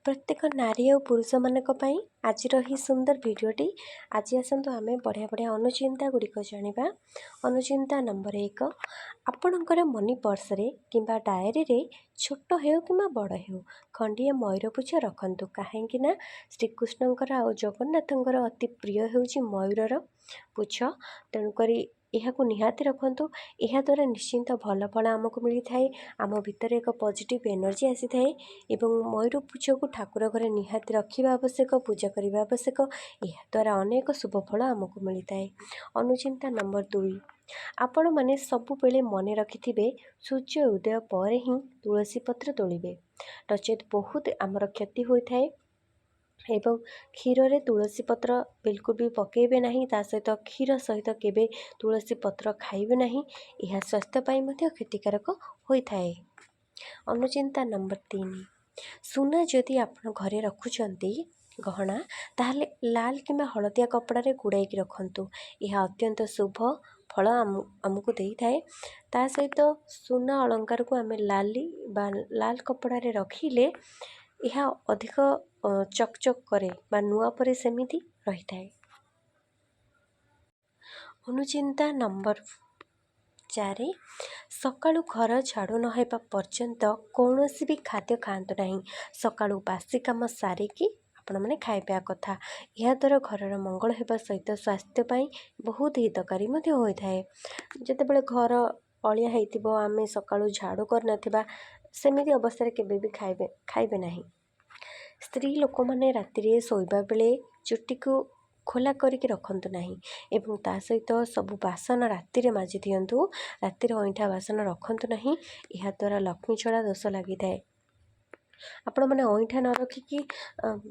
प्रत्येक नारी और पुरुष मानक पई आजिर ही सुंदर भिडियोटी। आज आसतु आमे बढ़िया बढ़िया अनुचिंता गुड़िक जानिबा। अनुचिंता नंबर 1, आपणकर मनी पर्स रे किंबा डायरी रे छोट हेउ किंबा बड़ हेउ खंडिए मयूर पुछ रखंतु। काहेकि ना श्रीकृष्णकर आ जगन्नाथंकर अति प्रिय हेउची मयूरर पुछ। तेणुकरी यह निहाती रखंतु। यह द्वारा निश्चिंत भल फल आमको मिली थाए। आम भितर एक पॉजिटिव एनर्जी आसी थाए एवं मयूर पुछ को ठाकुर घरे निहाती रखा आवश्यक, पूजा करने आवश्यक। यह द्वारा अनेक शुभ फल आमको मिली थाए। अनुचिंता नंबर 2, आपण माने सबु बेले मन रखिथिबे सूर्य उदय पर ही तुलसी पत्र तोड़िबे, नचेत बहुत आमर क्षति होई थाए। एवं क्षीर रे तुलसी पत्र बिल्कुल भी पकेबे नहीं। ता सहित क्षीर सहित केबे तुलसी पत्र खाइबे नहीं। यह स्वास्थ्य पाई मध्य क्षतिकारक होई थाए। अनुचिंता नंबर 3, सुना जदि आपण घरे रखुचंती गहना ताहले लाल किंबा हलदिया कपड़ा रे गुड़ाई रखंतु। यह अत्यंत शुभ फल आमको देई थाए। ता सहित सुना अलंकार को आमे लाल कपड़ा रे रखिले यह अधिक चकचक करे बा नुआ परे सेमिति रही थाए। अनुचिंता नंबर 4, सकाळु घर झाड़ू न हेबा पर्यंत कौनसी भी खाद्य खातु नहीं। सकाळु बासी काम सारिकी आपण मैंने खाइबा कथा। यह द्वारा घरर मंगल होगा सहित स्वास्थ्य पाई बहुत हितकारी होई थाए। जेतेबेले घर अलिया होइतिबो आमे सकाळु झाड़ू कर नथिबा सेमिति अवस्था रे केबे भी खाइबे नहीं। स्त्री लोक माने राति रे सोइबा बेले चुट्टी को खोला करके रखंतु नहीं एवं ता सहित सबु बासन राति रे माजी दियंतु। राति रे अइठा बासन रखंतु नहीं। यह द्वारा लक्ष्मी छड़ा दोष लगी थाए। आपण माने अइठा न रखिकी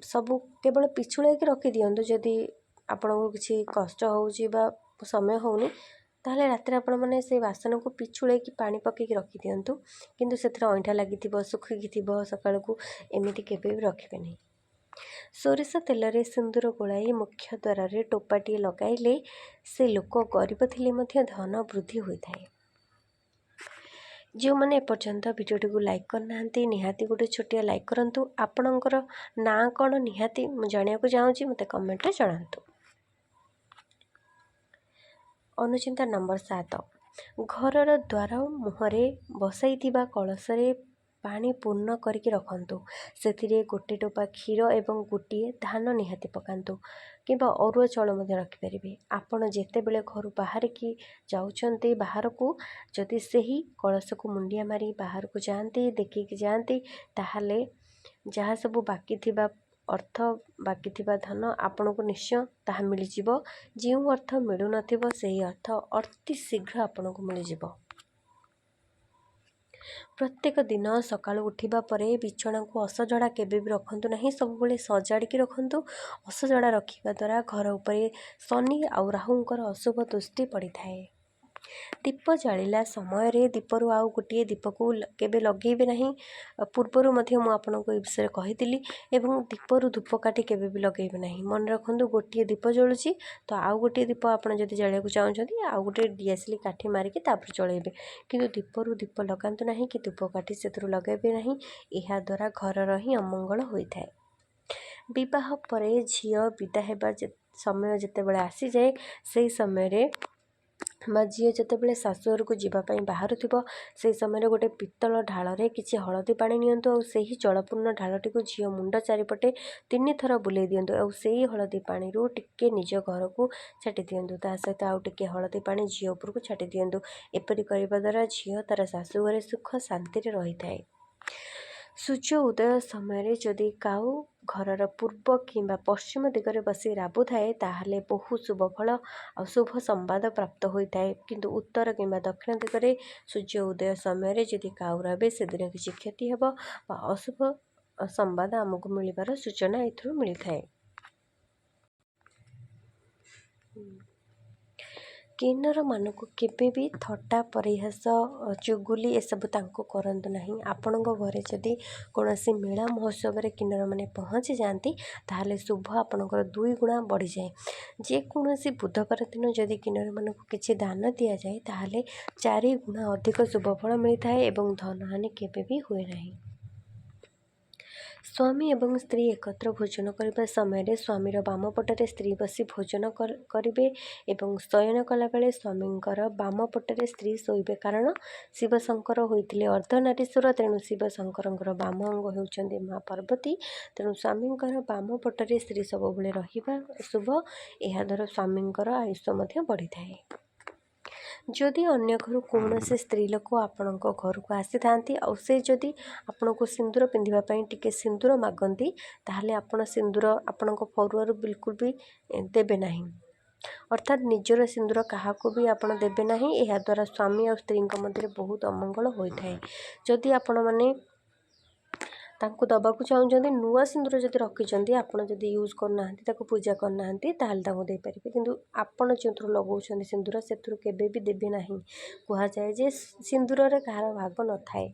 सबु केवल पिछुळे के रखि दियंतु। जदि आपनको किसी कष्ट होउची बा समय होउनी ताहले राति आपण माने से बासन को पिछुळे की पानी पकेकी रखि दियंतु। किंतु सेथरा अइठा लागिथिबो सुखिकी थिबो सकाळ को एमिति केबे भी रखिबे नहीं। सोरिष तेल रे सिंदूर गोलाई मुख्य द्वार रे टोपाटी लगाइले से लोक गरीब थिले मध्य धन वृद्धि होई थाए। जो मैंने एपर्यंत भिडियोटी को लाइक करना निहाती गोटे छोटिया लाइक करंतु। आपणकर ना कौन निहाती जानिया को चाहूँगी मते कमेंट रे जणांतु। अनुचिंता नंबर 7, घरर द्वार मुहरे बसाइथिबा कलशरे पानी पूर्ण करके रखंतु। सेथिरे गोटे टोपा क्षीर एवं गोटे धान निहाती पकांतु किंबा अरुआ चाउल मध्य रखिपारे। आपण जेतेबेले घर बाहर की जाउछंती बाहर को जदि सही कलश को मुंडिया मारी बाहर को जाती देखिकी जाती ताहले जहाँ सबू बाकी थिबा अर्थ बाकी थिबा धन आपण को निश्चय ताहा मिल जिवो। जो अर्थ मिलु नथिबो सही अर्थ अति शीघ्र आपण को मिल जिवो। प्रत्येक दिन सकाळु उठिबा परे बिछଣା को असजड़ा केबे भी रखंतु नहीं। सब बेले सजाड़ी रखंतु। असजड़ा रखिबा द्वारा घर उपरे शनि आउ राहुंकर अशुभ दृष्टि पड़ी थाए। दीप जालिला समय रे दीपरु आउ गोटे दीप को केबे लगेबे नहीं। पूर्वरु मध्य मु आपनको ए विषय कहितिली एवं दीपरु धूप काटी केबे भी लगेबे नहीं। मन रखंतु गोटे दीप जळुची तो आउ गोटे दीप आपण जदि जळिया को चाहउछंती आउ गोटे डीएसएल काठी मारिकी तापर जळेबे। किंतु दीपरु दीप लगांतु नहीं कि धूप काठी सेतरु लगेबे नहीं। एहा द्वारा घरर ही अमंगल होई थाए। विवाह परे झियो विदा हेबा समय जेतेबेले आसी जाए सेही समय रे बा झील जितेबाला शाशुघर को जीवाई बाहर थो से समय गोटे पितल ढाल किसी हलदी पा नियंतु और से ही जलपूर्ण ढालटी को झील मुंड चारिपटे 3 थर बुले दिंतु और से ही हलदी पानी टिके निज घर को छाटी दिंतु। ता सहित आउ टिके हलदी पानी झील उपर को छाटी दिंतु। एपरी करने द्वारा झील तार शाशुघर सुख शांति रही थाए। सूर्य उदय समय जदि काऊ घरर पूर्व किंबा पश्चिम दिगरे बसी राबु थाए ताहले बहुत शुभ फल और शुभ संवाद प्राप्त होता है। किंतु उत्तर किंबा दक्षिण दिगरे सूर्य उदय समय जदि काऊ राबे से दिन किसी क्षति हेब अशुभ संवाद आमको मिलबार सूचना एथुरु मिली थाए। किन्नर मानक केबे भी थट्टा परिहास चुगुली एसबू तांको करंतु नहीं। आपण घरे जदि कौन मेला महोत्सव रे किन्नर माने पहुँची जाती ताहले शुभ आपणकर 2 गुणा बढ़ी जाए। जेकोसी बुधवार दिन जदि किन्नर मानक किछि दान दिया जाए ताहले 4 गुणा अधिक शुभ फल मिलता है एवं धन हानि केबे भी हुए नहीं। ସ୍ୱାମୀ ଏବଂ ସ୍ତ୍ରୀ एकत्र भोजन କରିବା ସମୟରେ ସ୍ୱାମୀର ବାମ ପଟରେ ସ୍ତ୍ରୀ ବସି ଭୋଜନ କରିବେ ଏବଂ ଶୟନ କଲାବେଳେ ସ୍ୱାମୀଙ୍କର ବାମ ପଟରେ ସ୍ତ୍ରୀ ଶୋଇବେ। କାରଣ ଶିବ ଶଙ୍କର ହୋଇଥିଲେ ଅର୍ଦ୍ଧନାରୀଶ୍ୱର, ତେଣୁ ଶିବ ଶଙ୍କରଙ୍କର ବାମ ଅଙ୍ଗ ହେଉଛନ୍ତି ମା ପାର୍ବତୀ। ତେଣୁ ସ୍ୱାମୀଙ୍କର ବାମ ପଟରେ ସ୍ତ୍ରୀ ସବୁବେଳେ ରହିବା ଶୁଭ। ଏହାଦ୍ୱାରା ସ୍ୱାମୀଙ୍କର ଆୟୁଷ ମଧ୍ୟ ବଢ଼ିଥାଏ। ଯଦି ଅନ୍ୟ ଘରୁ କୌଣସି ସ୍ତ୍ରୀ ଲୋକ ଆପଣଙ୍କ ଘରକୁ ଆସିଥାନ୍ତି ଆଉ ସେ ଯଦି ଆପଣଙ୍କୁ ସିନ୍ଦୁର ପିନ୍ଧିବା ପାଇଁ ଟିକେ ସିନ୍ଦୁର ମାଗନ୍ତି, ତାହେଲେ ଆପଣ ସିନ୍ଦୁର ଆପଣଙ୍କ ଫରୁଆରୁ ବିଲକୁଲ ବି ଦେବେ ନାହିଁ। ଅର୍ଥାତ୍ ନିଜର ସିନ୍ଦୁର କାହାକୁ ବି ଆପଣ ଦେବେ ନାହିଁ। ଏହାଦ୍ୱାରା ସ୍ୱାମୀ ଆଉ ସ୍ତ୍ରୀଙ୍କ ମଧ୍ୟରେ ବହୁତ ଅମଙ୍ଗଳ ହୋଇଥାଏ। ଯଦି ଆପଣମାନେ ତାଙ୍କୁ ଦେବାକୁ ଚାହୁଁଛନ୍ତି, ନୂଆ ସିନ୍ଦୁର ଯଦି ରଖିଛନ୍ତି, ଆପଣ ଯଦି ୟୁଜ୍ କରୁନାହାନ୍ତି, ତାକୁ ପୂଜା କରୁନାହାନ୍ତି, ତାହେଲେ ତାଙ୍କୁ ଦେଇପାରିବେ। କିନ୍ତୁ ଆପଣ ଯେଉଁଥିରୁ ଲଗାଉଛନ୍ତି ସିନ୍ଦୁର, ସେଥିରୁ କେବେ ବି ଦେବେ ନାହିଁ। କୁହାଯାଏ ଯେ ସିନ୍ଦୁରରେ କାହାର ଭାଗ ନଥାଏ।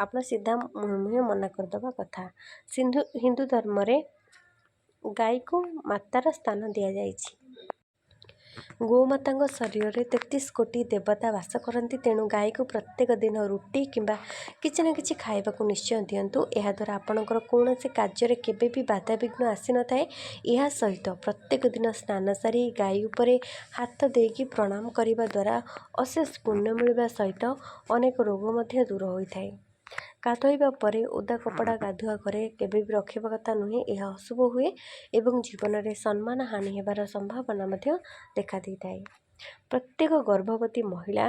ଆପଣ ସିଧା ମୁହେଁ ମନା କରିଦେବା କଥା। ହିନ୍ଦୁ ଧର୍ମରେ ଗାଈକୁ ମାତାର ସ୍ଥାନ ଦିଆଯାଇଛି। ଗୋମାତାଙ୍କ ଶରୀରରେ 33 କୋଟି ଦେବତା ବାସ କରନ୍ତି। ତେଣୁ ଗାଈକୁ ପ୍ରତ୍ୟେକ ଦିନ ରୁଟି କିମ୍ବା କିଛି ନା କିଛି ଖାଇବାକୁ ନିଶ୍ଚୟ ଦିଅନ୍ତୁ। ଏହାଦ୍ୱାରା ଆପଣଙ୍କର କୌଣସି କାର୍ଯ୍ୟରେ କେବେ ବି ବାଧାବିଘ୍ନ ଆସିନଥାଏ। ଏହା ସହିତ ପ୍ରତ୍ୟେକ ଦିନ ସ୍ନାନ ସାରି ଗାଈ ଉପରେ ହାତ ଦେଇକି ପ୍ରଣାମ କରିବା ଦ୍ୱାରା ଅଶେଷ ପୁଣ୍ୟ ମିଳିବା ସହିତ ଅନେକ ରୋଗ ମଧ୍ୟ ଦୂର ହୋଇଥାଏ। ଗାଧୋଇବା ପରେ ଓଦା କପଡ଼ା ଗାଧୁଆ ଘରେ କେବେ ବି ରଖିବା କଥା ନୁହେଁ। ଏହା ଅଶୁଭ ହୁଏ ଏବଂ ଜୀବନରେ ସମ୍ମାନ ହାନି ହେବାର ସମ୍ଭାବନା ମଧ୍ୟ ଦେଖାଦେଇଥାଏ। ପ୍ରତ୍ୟେକ ଗର୍ଭବତୀ ମହିଳା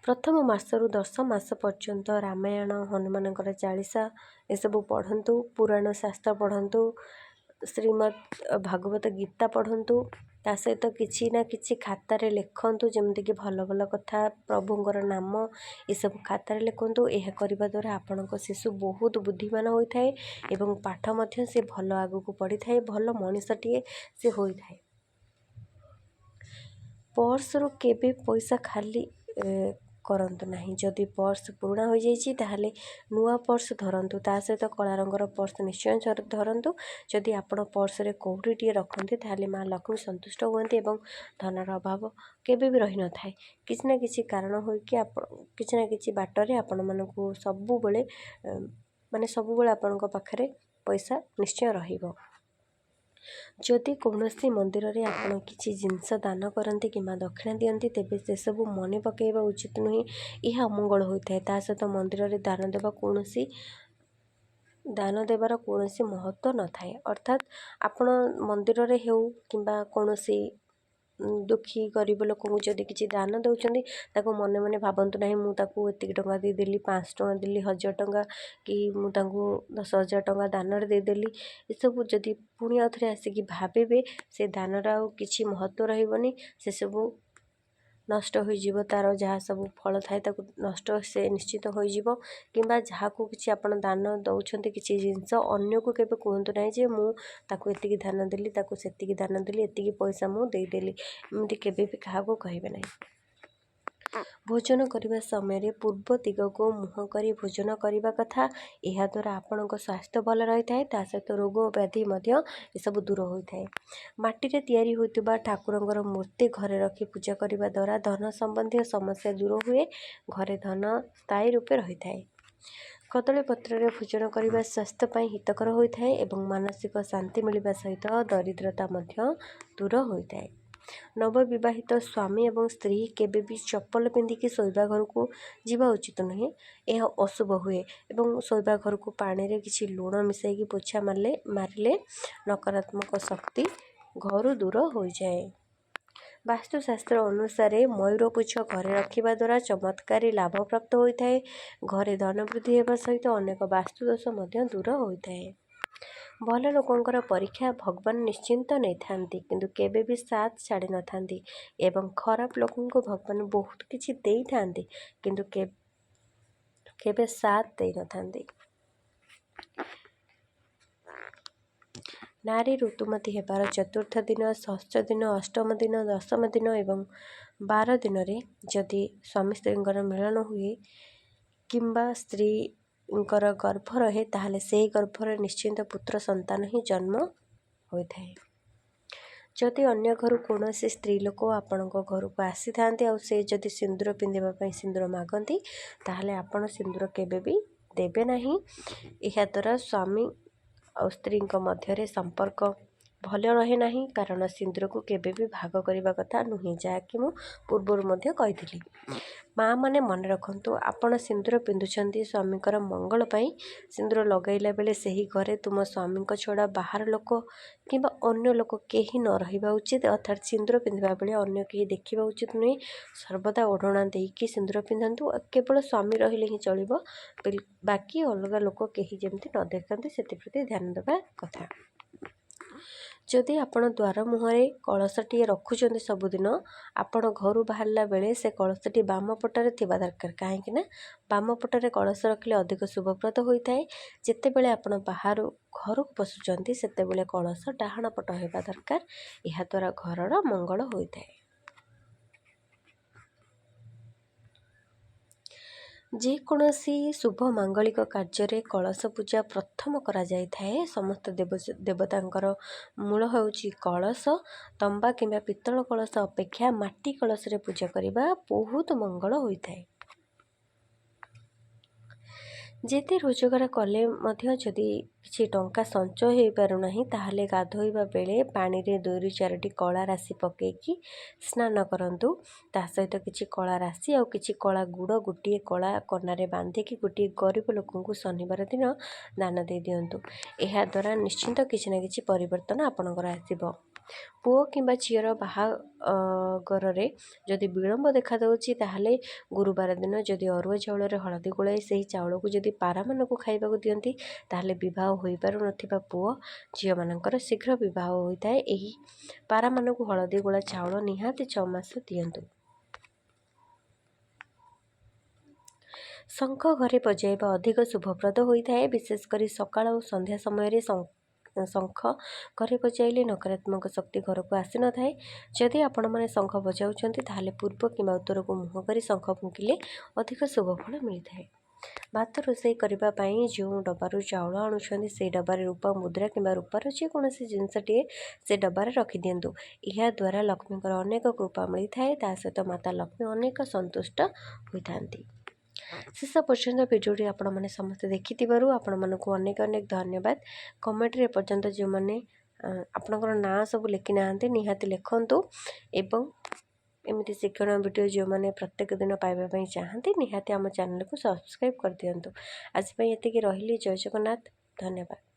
ପ୍ରଥମ ମାସରୁ 10 ମାସ ପର୍ଯ୍ୟନ୍ତ ରାମାୟଣ, ହନୁମାନଙ୍କର ଚାଳିଶା ଏସବୁ ପଢ଼ନ୍ତୁ। ପୁରାଣ ଶାସ୍ତ୍ର ପଢ଼ନ୍ତୁ। ଶ୍ରୀମଦ୍ ଭାଗବତ ଗୀତା ପଢ଼ନ୍ତୁ। ତା ସହିତ କିଛି ନା କିଛି ଖାତାରେ ଲେଖନ୍ତୁ, ଯେମିତିକି ଭଲ ଭଲ କଥା, ପ୍ରଭୁଙ୍କର ନାମ ଏସବୁ ଖାତାରେ ଲେଖନ୍ତୁ। ଏହା କରିବା ଦ୍ୱାରା ଆପଣଙ୍କ ଶିଶୁ ବହୁତ ବୁଦ୍ଧିମାନ ହୋଇଥାଏ ଏବଂ ପାଠ ମଧ୍ୟ ସେ ଭଲ ଆଗକୁ ପଢ଼ିଥାଏ, ଭଲ ମଣିଷଟିଏ ସେ ହୋଇଥାଏ। ପର୍ସରୁ କେବେ ପଇସା ଖାଲି କରନ୍ତୁ ନାହିଁ। ଯଦି ପର୍ସ ପୁରୁଣା ହୋଇଯାଇଛି ତାହେଲେ ନୂଆ ପର୍ସ ଧରନ୍ତୁ। ତା ସହିତ କଳା ରଙ୍ଗର ପର୍ସ ନିଶ୍ଚୟ ଧରନ୍ତୁ। ଯଦି ଆପଣ ପର୍ସରେ କଉଡ଼ିଟିଏ ରଖନ୍ତି, ତାହେଲେ ମା ଲକ୍ଷ୍ମୀ ସନ୍ତୁଷ୍ଟ ହୁଅନ୍ତି ଏବଂ ଧନର ଅଭାବ କେବେ ବି ରହିନଥାଏ। କିଛି ନା କିଛି କାରଣ ହୋଇକି କିଛି ନା କିଛି ବାଟରେ ଆପଣମାନଙ୍କୁ ସବୁବେଳେ ଆପଣଙ୍କ ପାଖରେ ପଇସା ନିଶ୍ଚୟ ରହିବ। ଯଦି କୌଣସି ମନ୍ଦିରରେ ଆପଣ କିଛି ଜିନିଷ ଦାନ କରନ୍ତି କିମ୍ବା ଦକ୍ଷିଣା ଦିଅନ୍ତି, ତେବେ ସେସବୁ ମନେ ପକାଇବା ଉଚିତ ନୁହେଁ। ଏହା ଅମଙ୍ଗଳ ହୋଇଥାଏ। ତା ସହିତ ମନ୍ଦିରରେ ଦାନ ଦେବାର କୌଣସି ମହତ୍ତ୍ୱ ନଥାଏ। ଅର୍ଥାତ୍ ଆପଣ ମନ୍ଦିରରେ ହେଉ କିମ୍ବା କୌଣସି ଦୁଃଖୀ ଗରିବ ଲୋକଙ୍କୁ ଯଦି କିଛି ଦାନ ଦେଉଛନ୍ତି, ତାକୁ ମନେ ମନେ ଭାବନ୍ତୁ ନାହିଁ ମୁଁ ତାକୁ ଏତିକି ଟଙ୍କା ଦେଇଦେଲି, 500 ଟଙ୍କା ଦେଲି, 1000 ଟଙ୍କା, କି ମୁଁ ତାଙ୍କୁ 10,000 ଟଙ୍କା ଦାନରେ ଦେଇଦେଲି। ଏସବୁ ଯଦି ପୁଣି ଆଉ ଥରେ ଆସିକି ଭାବିବେ, ସେ ଦାନର ଆଉ କିଛି ମହତ୍ତ୍ୱ ରହିବନି। ସେସବୁ ନଷ୍ଟ ହୋଇଯିବ। ତା'ର ଯାହା ସବୁ ଫଳ ଥାଏ ତାକୁ ନଷ୍ଟ ସେ ନିଶ୍ଚିତ ହୋଇଯିବ। କିମ୍ବା ଯାହାକୁ କିଛି ଆପଣ ଦାନ ଦେଉଛନ୍ତି କିଛି ଜିନିଷ, ଅନ୍ୟକୁ କେବେ କୁହନ୍ତୁ ନାହିଁ ଯେ ମୁଁ ତାକୁ ଏତିକି ଦାନ ଦେଲି, ତାକୁ ସେତିକି ଦାନ ଦେଲି, ଏତିକି ପଇସା ମୁଁ ଦେଇଦେଲି। ଏମିତି କେବେ ବି କାହାକୁ କହିବେ ନାହିଁ। ଭୋଜନ କରିବା ସମୟରେ ପୂର୍ବ ଦିଗକୁ ମୁହଁ କରି ଭୋଜନ କରିବା କଥା। ଏହାଦ୍ୱାରା ଆପଣଙ୍କ ସ୍ୱାସ୍ଥ୍ୟ ଭଲ ରହିଥାଏ। ତା ସହିତ ରୋଗ ବ୍ୟାଧି ମଧ୍ୟ ଏସବୁ ଦୂର ହୋଇଥାଏ। ମାଟିରେ ତିଆରି ହୋଇଥିବା ଠାକୁରଙ୍କର ମୂର୍ତ୍ତି ଘରେ ରଖି ପୂଜା କରିବା ଦ୍ୱାରା ଧନ ସମ୍ବନ୍ଧୀୟ ସମସ୍ୟା ଦୂର ହୁଏ। ଘରେ ଧନ ସ୍ଥାୟୀ ରୂପେ ରହିଥାଏ। କଦଳୀ ପତ୍ରରେ ଭୋଜନ କରିବା ସ୍ୱାସ୍ଥ୍ୟ ପାଇଁ ହିତକର ହୋଇଥାଏ ଏବଂ ମାନସିକ ଶାନ୍ତି ମିଳିବା ସହିତ ଦରିଦ୍ରତା ମଧ୍ୟ ଦୂର ହୋଇଥାଏ। ନବବିବାହିତ ସ୍ୱାମୀ ଏବଂ ସ୍ତ୍ରୀ କେବେ ବି ଚପଲ ପିନ୍ଧିକି ଶୋଇବା ଘରକୁ ଯିବା ଉଚିତ ନୁହେଁ। ଏହା ଅଶୁଭ ହୁଏ ଏବଂ ଶୋଇବା ଘରକୁ ପାଣିରେ କିଛି ଲୁଣ ମିଶାଇକି ପୋଛା ମାରିଲେ ନକାରାତ୍ମକ ଶକ୍ତି ଘରୁ ଦୂର ହୋଇଯାଏ। ବାସ୍ତୁଶାସ୍ତ୍ର ଅନୁସାରେ ମୟୂର ପୁଚ୍ଛ ଘରେ ରଖିବା ଦ୍ୱାରା ଚମତ୍କାରୀ ଲାଭ ପ୍ରାପ୍ତ ହୋଇଥାଏ। ଘରେ ଧନ ବୃଦ୍ଧି ହେବା ସହିତ ଅନେକ ବାସ୍ତୁ ଦୋଷ ମଧ୍ୟ ଦୂର ହୋଇଥାଏ। ଭଲ ଲୋକଙ୍କର ପରୀକ୍ଷା ଭଗବାନ ନିଶ୍ଚିନ୍ତ ନେଇଥାନ୍ତି, କିନ୍ତୁ କେବେ ବି ସାଥ ଛାଡ଼ିନଥାନ୍ତି ଏବଂ ଖରାପ ଲୋକଙ୍କୁ ଭଗବାନ ବହୁତ କିଛି ଦେଇଥାନ୍ତି, କିନ୍ତୁ କେବେ ସାଥ ଦେଇନଥାନ୍ତି। ନାରୀ ଋତୁମତୀ ହେବାର ଚତୁର୍ଥ ଦିନ, ଷଷ୍ଠ ଦିନ, ଅଷ୍ଟମ ଦିନ, ଦଶମ ଦିନ ଏବଂ 12 ଦିନରେ ଯଦି ସ୍ୱାମୀ ସ୍ତ୍ରୀଙ୍କର ମିଳନ ହୁଏ କିମ୍ବା ସ୍ତ୍ରୀଙ୍କର ଗର୍ଭ ରହେ, ତାହେଲେ ସେହି ଗର୍ଭରେ ନିଶ୍ଚିନ୍ତ ପୁତ୍ର ସନ୍ତାନ ହିଁ ଜନ୍ମ ହୋଇଥାଏ। ଯଦି ଅନ୍ୟ ଘରୁ କୌଣସି ସ୍ତ୍ରୀ ଲୋକ ଆପଣଙ୍କ ଘରକୁ ଆସିଥାନ୍ତି ଆଉ ସେ ଯଦି ସିନ୍ଦୁର ପିନ୍ଧିବା ପାଇଁ ସିନ୍ଦୁର ମାଗନ୍ତି, ତାହେଲେ ଆପଣ ସିନ୍ଦୁର କେବେ ବି देबे नहीं। ଏହା द्वारा स्वामी और स्त्री मध्य संपर्क भल रहे नहीं, कारण सिंदूर को केबे भी भाग करने कथा नुहे, जहाँकि मु पूर्व कही। माँ मैंने मन रखु, आपण सिंदूर पिंधुंट स्वामीकर मंगल पाई। सिंदूर लगैला बेले से ही घरे तुम स्वामी छड़ा बाहर लोक कि अन्य लोक कहीं न रहा उचित, अर्थात सिंदूर पिंधा बेले अन्य कहीं देखा उचित नुहे। सर्वदा ओढ़णा देकी सिंदूर पिंधतु, केवल स्वामी रहिले ही चलो, बाकी अलग लोक कहीं जमी न देखते से ध्यान देवा कथा। जदि आपण द्वार मुहरे कलशटी रखुंट सबुदिन, आपण घर बाहरला बेले से कलशटी बाम पटरे थिबा दरकार, कहीं बाम पटरे कलश रखिले अधिक शुभप्रद होता है। जितेबले आपण बाहर घर को पशुंट से कलश डाहाण पट होगा दरकार, यह द्वारा घरर मंगल होता है। जेकोसी शुभ मांगलिक कार्य कलश पूजा प्रथम करा जाय थाए। समस्त देवतांकर मूल होउची कलश। तंबा किंबा पित्तल कलश अपेक्षा माटी कलश रे पूजा करबा बहुत मंगल होता है। जेते रोजगार कले जदि किसी टंका संचय हो पारुना, ताहले गाधोइबा बेले पानी रे 2 ରୁ 4ଟି कला राशि पकेकी स्नान करंतु। ता सहित किसी कला राशि और किसी कला गुड़ गोटे कला कनारे बांधिकी गोटे गरीब लोक शनिवार दिन दान दे दिंतु। यह द्वारा निश्चिंत किसी न किसी परिवर्तन आपणकर आसब। पुओ किंबा झीर बाहागर जदि विलंब देखा दूची, ताहले गुरुबार दिन जदि अरुआ चाउल हलदी गोलाई से चाउल को जदि पारा मानक खाइबा दियंती, ताहले विवाह हो पारु नथिबा पुओ झील मानकर शीघ्र विवाह होता है। यही पारा मानक हलदी गोला चाउल निहाती 6 मास दियंतु। शंख घरे बजाइबा अधिक शुभप्रद होता है, विशेषकर सकाळ और संध्या समय शंख घरे बजाइले नकारात्मक शक्ति घर को आसी न थाए। जदि आपण मैंने शंख बजाउछंती, ताहले पूर्व किंबा उत्तर को मुह करी शंख फुंकिले अधिक शुभ फल मिलता है। भात रोषे करने जो डबारू चाउल आणुछंती, से डबारे रूपा मुद्रा किंबा रूपार जेकोसी जिनसटे से डबारे रखी दिंतु। यह द्वारा लक्ष्मीकर अनेक कृपा मिलता है, ता सहित माता लक्ष्मी अनेक संतुष्ट होती। शेष पर्यंत भिडियोटी आपण मैंने समस्त देखि आपण मानक अनेक अनेक धन्यवाद। कमेंट रे पर्यंत जो मैंने आपणकर ना सब लिखि नाहांती निहाती लिखंतु, एवं एमती शिक्षण वीडियो जो मैंने प्रत्येक दिन पाइबा चाहती निहाती आम चैनल को सब्सक्राइब कर दियंतु। आज एतिकी रहिली। जय जगन्नाथ, धन्यवाद।